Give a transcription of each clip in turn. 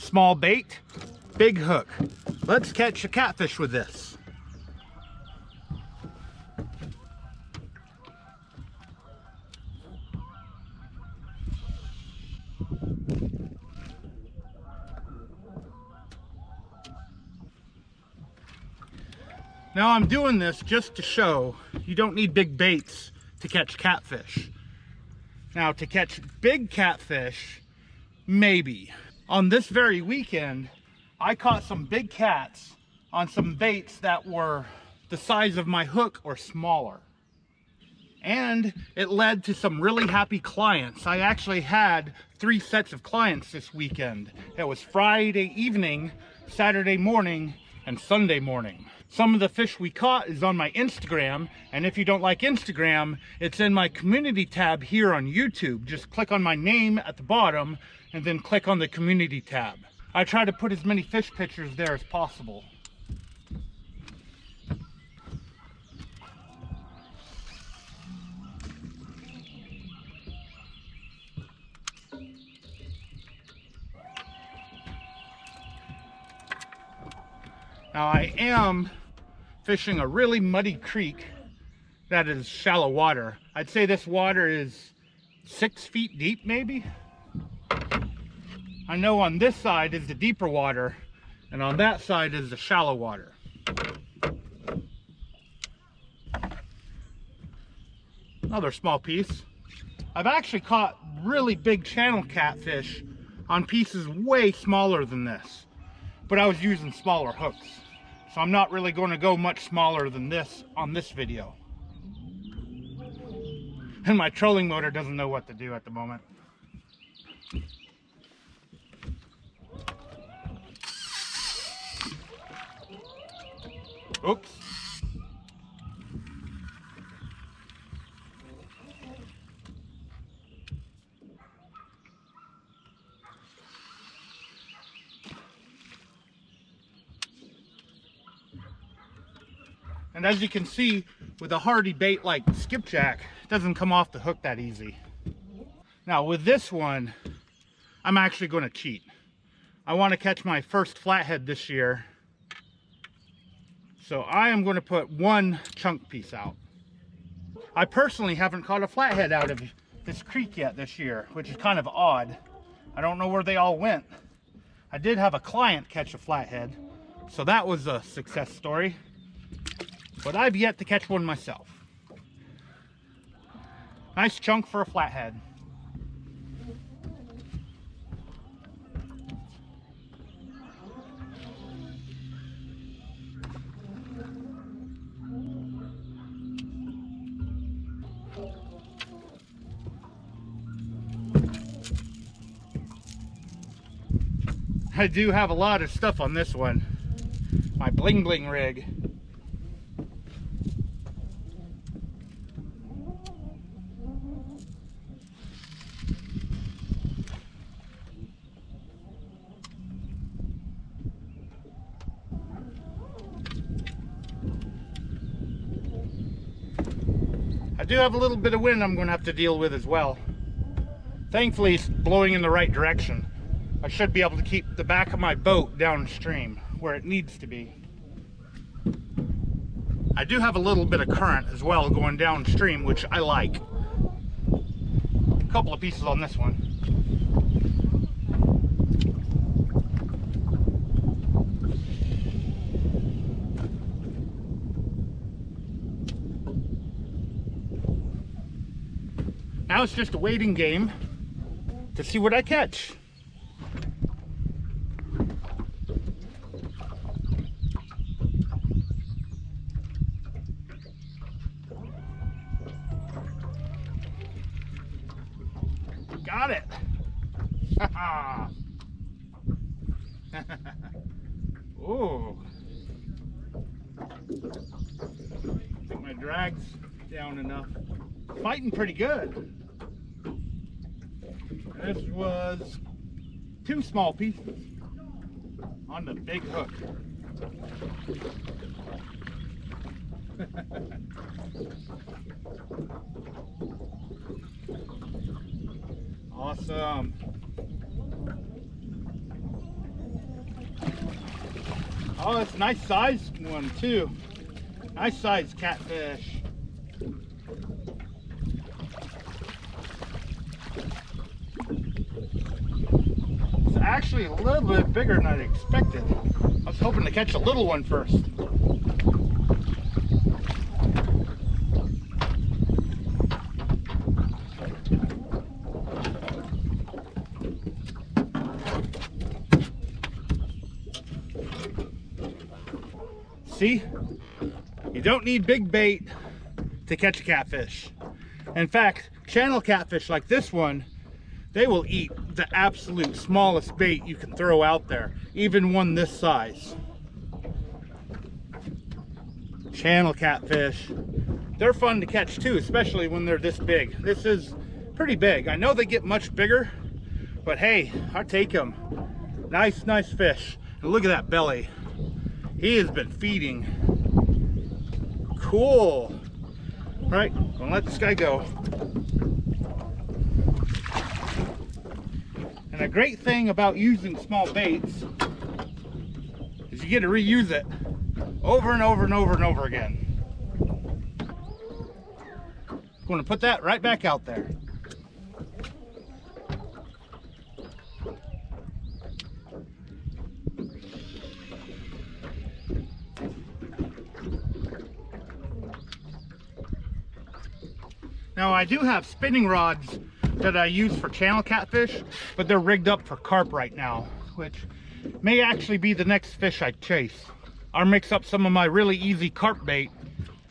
Small bait, big hook. Let's catch a catfish with this. Now I'm doing this just to show you don't need big baits to catch catfish. Now to catch big catfish, maybe. On this very weekend, I caught some big cats on some baits that were the size of my hook or smaller. And it led to some really happy clients. I actually had 3 sets of clients this weekend. It was Friday evening, Saturday morning, and Sunday morning. Some of the fish we caught is on my Instagram, and if you don't like Instagram, it's in my community tab here on YouTube. Just click on my name at the bottom and then click on the community tab. I try to put as many fish pictures there as possible. Now I am fishing a really muddy creek that is shallow water. I'd say this water is 6 feet deep maybe. I know on this side is the deeper water and on that side is the shallow water. Another small piece. I've actually caught really big channel catfish on pieces way smaller than this, but I was using smaller hooks. So I'm not really going to go much smaller than this on this video. And my trolling motor doesn't know what to do at the moment. Oops. And as you can see, with a hardy bait like skipjack, it doesn't come off the hook that easy. Now with this one, I'm actually going to cheat. I want to catch my first flathead this year. So I am going to put 1 chunk piece out. I personally haven't caught a flathead out of this creek yet this year, which is kind of odd. I don't know where they all went. I did have a client catch a flathead, so that was a success story. But I've yet to catch one myself. Nice chunk for a flathead. I do have a lot of stuff on this one. My bling bling rig. I do have a little bit of wind I'm going to have to deal with as well. Thankfully it's blowing in the right direction. I should be able to keep the back of my boat downstream where it needs to be. I do have a little bit of current as well going downstream, which I like. A couple of pieces on this one. Now it's just a waiting game to see what I catch. Got it. Ooh. I think my drag's down enough. Fighting pretty good. This was 2 small pieces on the big hook. Awesome. Oh, it's a nice sized one too. Nice sized catfish. It's actually a little bit bigger than I expected. I was hoping to catch a little one first. See, you don't need big bait to catch a catfish. In fact, channel catfish like this one, they will eat the absolute smallest bait you can throw out there, even one this size. Channel catfish, they're fun to catch too, especially when they're this big. This is pretty big. I know they get much bigger, but hey, I'll take them. Nice, nice fish. And look at that belly. He has been feeding. Cool. All right, gonna let this guy go. And a great thing about using small baits is you get to reuse it over and over and over and over again. I'm gonna put that right back out there. Now I do have spinning rods that I use for channel catfish, but they're rigged up for carp right now, which may actually be the next fish I chase. I'll mix up some of my really easy carp bait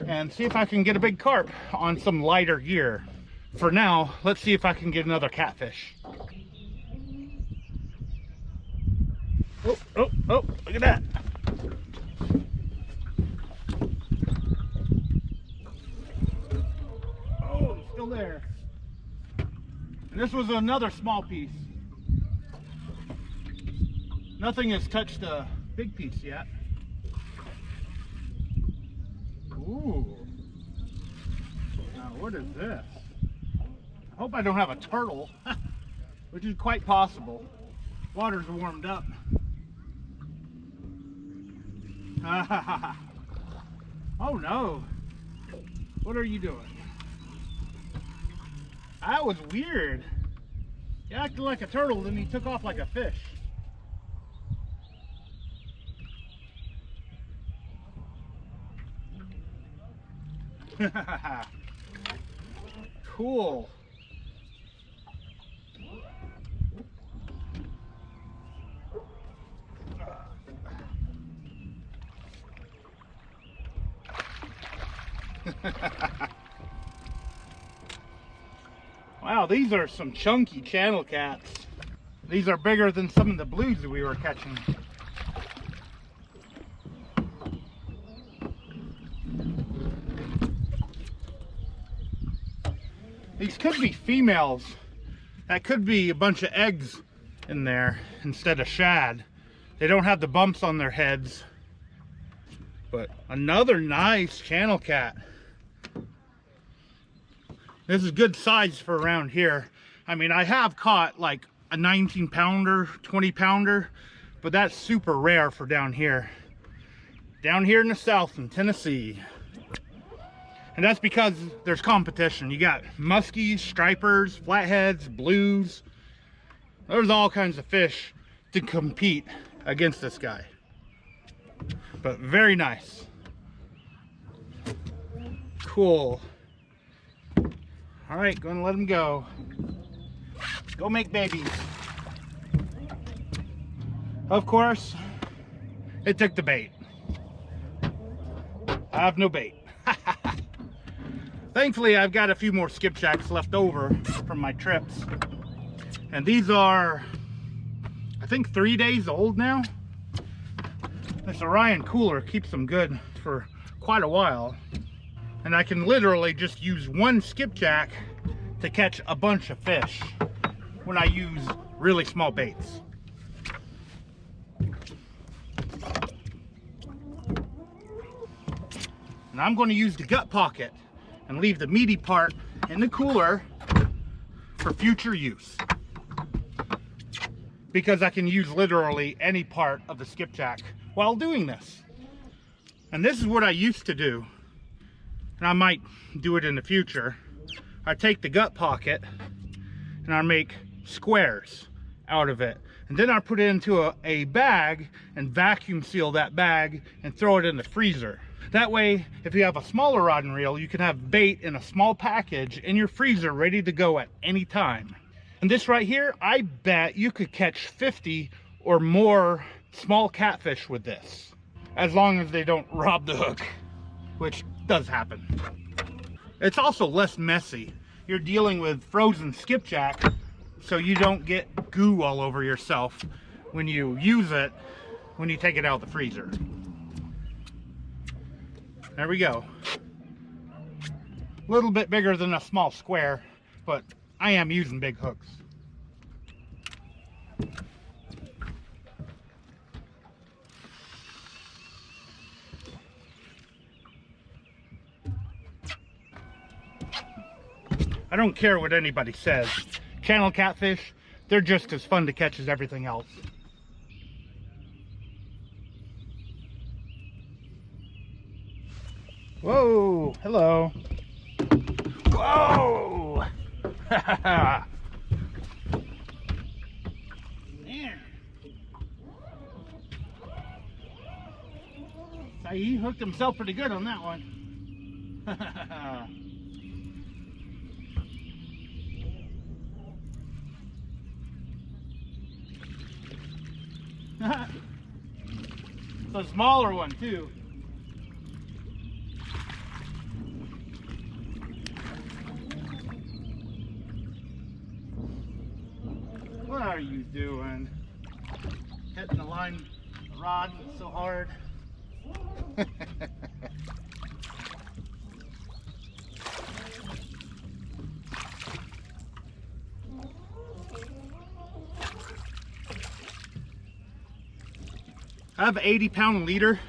and see if I can get a big carp on some lighter gear. For now, let's see if I can get another catfish. Oh, oh, oh, look at that. There, and this was another small piece. Nothing has touched a big piece yet. Ooh, now what is this? I hope I don't have a turtle, which is quite possible. Water's warmed up. Oh no, what are you doing? That was weird. He acted like a turtle, then he took off like a fish. Cool. Wow, these are some chunky channel cats. These are bigger than some of the blues that we were catching. These could be females. That could be a bunch of eggs in there instead of shad. They don't have the bumps on their heads. But another nice channel cat. This is good size for around here. I mean, I have caught like a 19 pounder, 20 pounder, but that's super rare for down here. Down here in the south in Tennessee. And that's because there's competition. You got muskies, stripers, flatheads, blues. There's all kinds of fish to compete against this guy. But very nice. Cool. All right, gonna let him go. Go make babies. Of course, it took the bait. I have no bait. Thankfully, I've got a few more skipjacks left over from my trips. And these are, I think, 3 days old now. This Orion cooler keeps them good for quite a while. And I can literally just use one skipjack to catch a bunch of fish when I use really small baits. And I'm going to use the gut pocket and leave the meaty part in the cooler for future use. Because I can use literally any part of the skipjack while doing this. And this is what I used to do, and I might do it in the future. I take the gut pocket and I make squares out of it. And then I put it into a bag and vacuum seal that bag and throw it in the freezer. That way, if you have a smaller rod and reel, you can have bait in a small package in your freezer ready to go at any time. And this right here, I bet you could catch 50 or more small catfish with this, as long as they don't rob the hook, which does happen. It's also less messy. You're dealing with frozen skipjack, so you don't get goo all over yourself when you use it, when you take it out of the freezer. There we go. A little bit bigger than a small square, but I am using big hooks. I don't care what anybody says. Channel catfish, they're just as fun to catch as everything else. Whoa, hello. Whoa! Man. So he hooked himself pretty good on that one. It's a smaller one too. What are you doing? Hitting the line, the rod so hard. I have an 80-pound leader,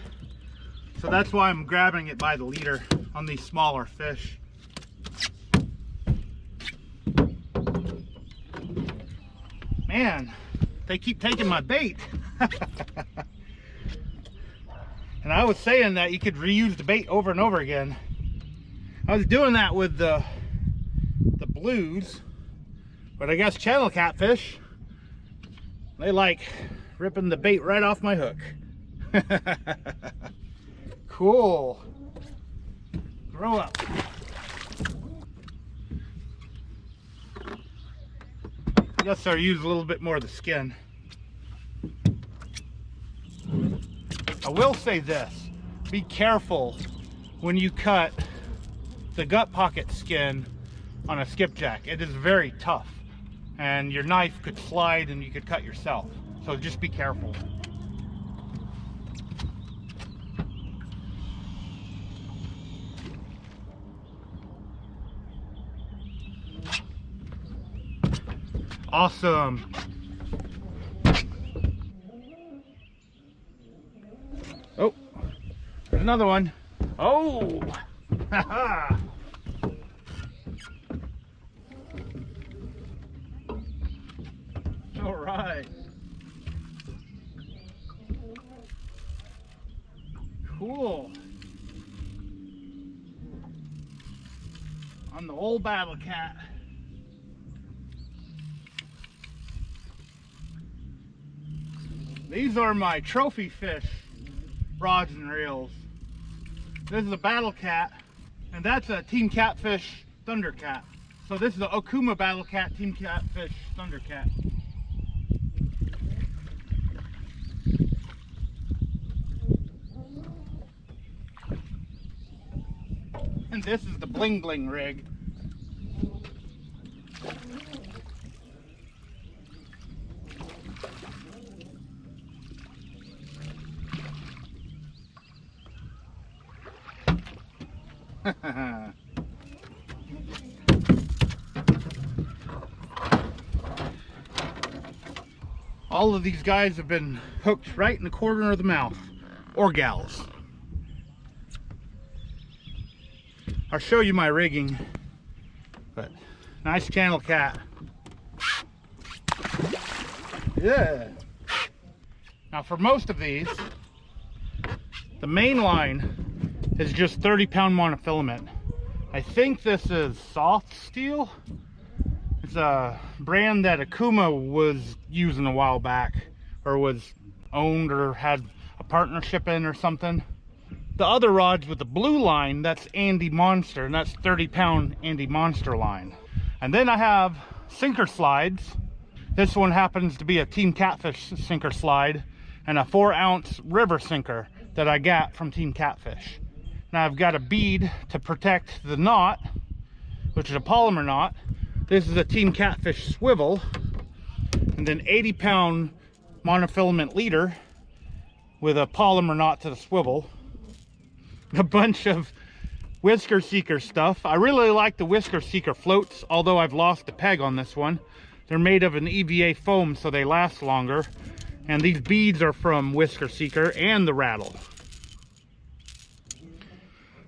so that's why I'm grabbing it by the leader on these smaller fish. Man, they keep taking my bait. And I was saying that you could reuse the bait over and over again. I was doing that with the blues, but I guess channel catfish, they like ripping the bait right off my hook. Cool. Grow up. I guess I'll use a little bit more of the skin. I will say this, be careful when you cut the gut pocket skin on a skipjack. It is very tough and your knife could slide and you could cut yourself. So just be careful. Awesome. Oh, there's another one. Oh, haha. All right. Cool. On the old Battle Cat. These are my trophy fish rods and reels. This is a Battle Cat, and that's a Team Catfish Thundercat. So this is the Okuma Battle Cat Team Catfish Thundercat. And this is the Bling Bling rig. All of these guys have been hooked right in the corner of the mouth, or gals. I'll show you my rigging, but nice channel cat. Yeah. Now for most of these, The main line is just 30-pound monofilament. I think this is soft steel. It's a brand that Akuma was using a while back, or was owned or had a partnership in or something. The other rods with the blue line, that's Andy Monster, and that's 30-pound Andy Monster line. And then I have sinker slides. This one happens to be a Team Catfish sinker slide and a 4-ounce river sinker that I got from Team Catfish. Now I've got a bead to protect the knot, which is a polymer knot. This is a Team Catfish swivel, and then 80-pound monofilament leader with a polymer knot to the swivel. A bunch of Whisker Seeker stuff. I really like the Whisker Seeker floats, although I've lost a peg on this one. They're made of an EVA foam, so they last longer. And these beads are from Whisker Seeker and the rattle.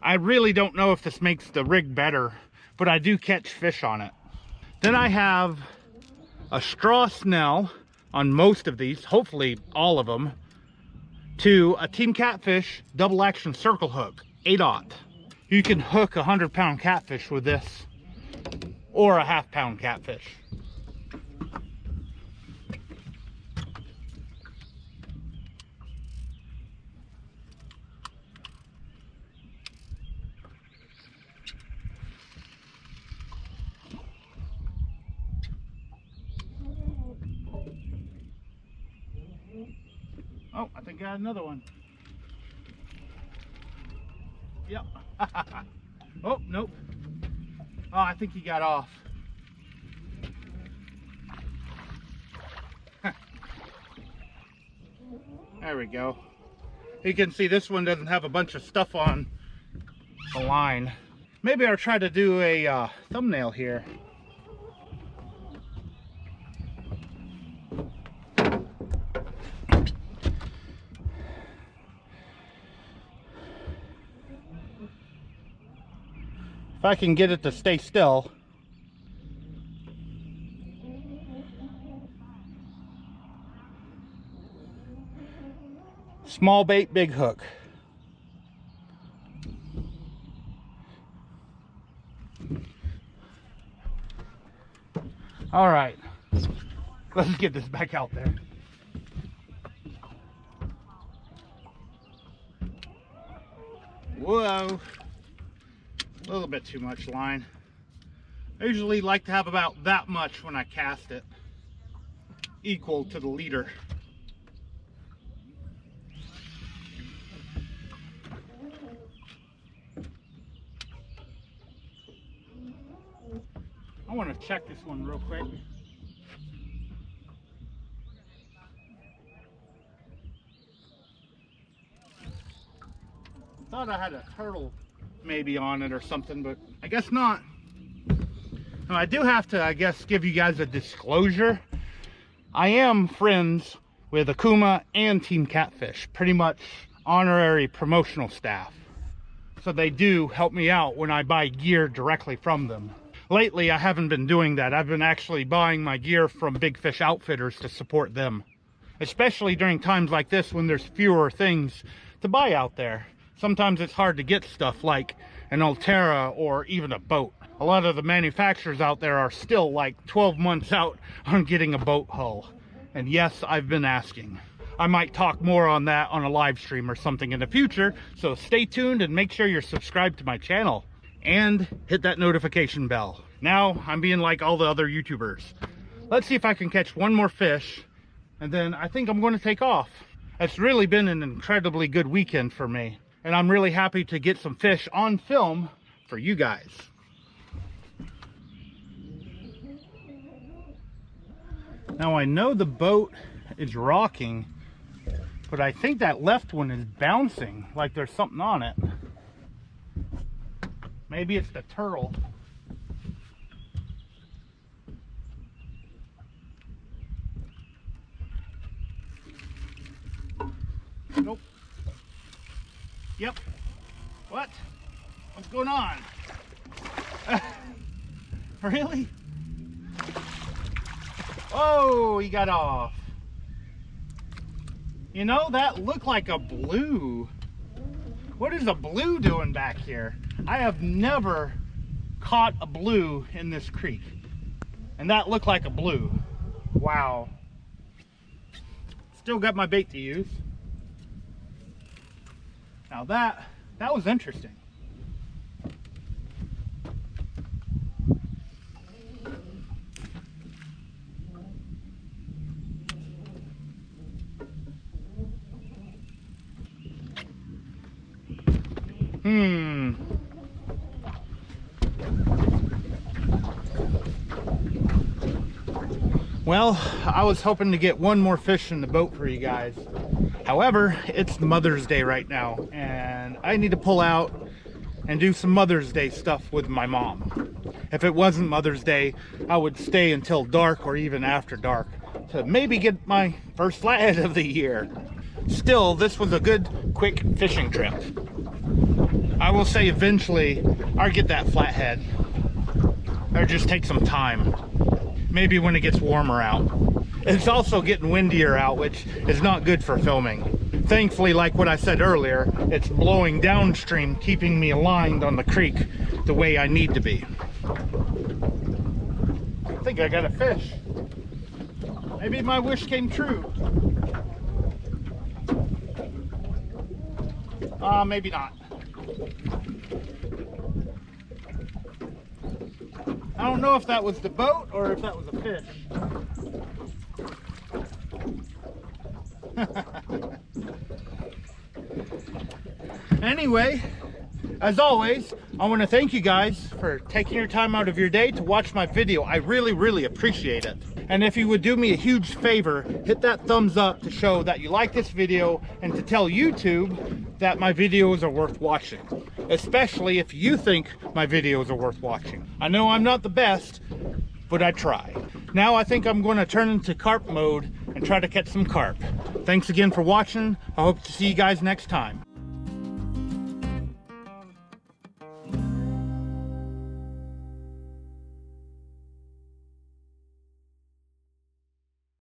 I really don't know if this makes the rig better, but I do catch fish on it. Then I have a straw snell on most of these, hopefully all of them, to a Team Catfish double action circle hook, 8/0. You can hook a 100-pound catfish with this, or a half-pound catfish. Oh, I think I got another one. Yep. Oh, nope. Oh, I think he got off. There we go. You can see this one doesn't have a bunch of stuff on the line. Maybe I'll try to do a thumbnail here. If I can get it to stay still. Small bait, big hook. All right, let's get this back out there. Whoa. A little bit too much line. I usually like to have about that much when I cast it, equal to the leader. I want to check this one real quick. Thought I had a turtle maybe on it or something, but I guess not. Now, I do have to, I guess, give you guys a disclosure. I am friends with Akuma and Team Catfish, pretty much honorary promotional staff. So they do help me out when I buy gear directly from them. Lately, I haven't been doing that. I've been actually buying my gear from big fish outfitters to support them, especially during times like this when there's fewer things to buy out there. Sometimes it's hard to get stuff like an Altera or even a boat. A lot of the manufacturers out there are still like 12 months out on getting a boat hull. And yes, I've been asking. I might talk more on that on a live stream or something in the future, so stay tuned and make sure you're subscribed to my channel and hit that notification bell. Now I'm being like all the other YouTubers. Let's see if I can catch one more fish, and then I think I'm going to take off. It's really been an incredibly good weekend for me, and I'm really happy to get some fish on film for you guys. Now I know the boat is rocking, but I think that left one is bouncing, like there's something on it. Maybe it's the turtle. Nope. Yep. What? What's going on? Really? Oh, he got off. You know, that looked like a blue. What is a blue doing back here? I have never caught a blue in this creek. And that looked like a blue. Wow. Still got my bait to use. Now that was interesting. Well, I was hoping to get one more fish in the boat for you guys. However, it's Mother's Day right now, and I need to pull out and do some Mother's Day stuff with my mom. If it wasn't Mother's Day, I would stay until dark or even after dark to maybe get my first flathead of the year. Still, this was a good, quick fishing trip. I will say eventually I'll get that flathead. Or just take some time. Maybe when it gets warmer out. It's also getting windier out, which is not good for filming. Thankfully, like what I said earlier, it's blowing downstream, keeping me aligned on the creek the way I need to be. I think I got a fish. Maybe my wish came true. Maybe not. I don't know if that was the boat or if that was a fish. Anyway, as always, I want to thank you guys for taking your time out of your day to watch my video. I really, really appreciate it. And if you would do me a huge favor, hit that thumbs up to show that you like this video and to tell YouTube that my videos are worth watching. Especially if you think my videos are worth watching. I know I'm not the best, but I try. Now I think I'm going to turn into carp mode and try to catch some carp. Thanks again for watching. I hope to see you guys next time.